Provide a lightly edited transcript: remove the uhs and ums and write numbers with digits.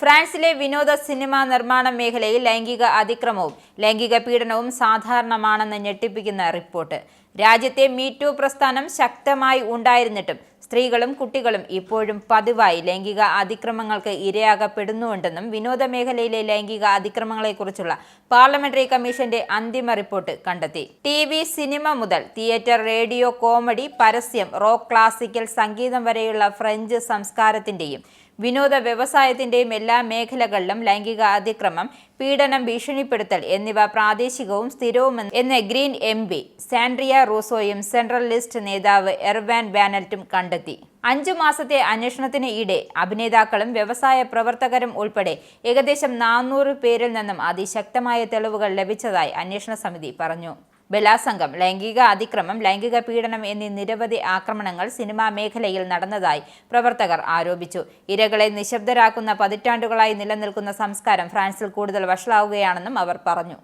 ഫ്രാൻസിലെ വിനോദ സിനിമാ നിർമ്മാണ മേഖലയിൽ ലൈംഗിക അതിക്രമവും ലൈംഗിക പീഡനവും സാധാരണമാണെന്ന് ഞെട്ടിപ്പിക്കുന്ന റിപ്പോർട്ട്. രാജ്യത്തെ മീറ്റു പ്രസ്ഥാനം ശക്തമായി ഉണ്ടായിരുന്നിട്ടും സ്ത്രീകളും കുട്ടികളും ഇപ്പോഴും പതിവായി ലൈംഗിക അതിക്രമങ്ങൾക്ക് ഇരയാകപ്പെടുന്നുണ്ടെന്നും വിനോദ മേഖലയിലെ ലൈംഗിക അതിക്രമങ്ങളെക്കുറിച്ചുള്ള പാർലമെന്ററി കമ്മീഷന്റെ അന്തിമ റിപ്പോർട്ട് കണ്ടെത്തി. TV, സിനിമ മുതൽ തിയേറ്റർ, റേഡിയോ, കോമഡി, പരസ്യം, റോക്ക്, ക്ലാസിക്കൽ സംഗീതം വരെയുള്ള ഫ്രഞ്ച് സംസ്കാരത്തിന്റെയും വിനോദ വ്യവസായത്തിന്റെയും എല്ലാ മേഖലകളിലും ലൈംഗിക അതിക്രമം, പീഡനം, ഭീഷണിപ്പെടുത്തൽ എന്നിവ പ്രാദേശികവും സ്ഥിരവും എന്ന് green MP Sandria റൂസോയും central list നേതാവ് എർവാൻ ബാനൽറ്റും കണ്ടെത്തി. 5 മാസത്തെ അന്വേഷണത്തിന് ഇടെ അഭിനേതാക്കളും വ്യവസായ പ്രവർത്തകരും ഉൾപ്പെടെ ഏകദേശം 400 പേരിൽ നിന്നും അതിശക്തമായ തെളിവുകൾ ലഭിച്ചതായി അന്വേഷണ സമിതി പറഞ്ഞു. ബലാത്സംഗം, ലൈംഗിക അതിക്രമം, ലൈംഗിക പീഡനം എന്നീ നിരവധി ആക്രമണങ്ങൾ സിനിമാ മേഖലയിൽ നടന്നതായി പ്രവർത്തകർ ആരോപിച്ചു. ഇരകളെ നിശബ്ദരാക്കുന്ന പതിറ്റാണ്ടുകളായി നിലനിൽക്കുന്ന സംസ്കാരം ഫ്രാൻസിൽ കൂടുതൽ വഷളാവുകയാണെന്നും അവർ പറഞ്ഞു.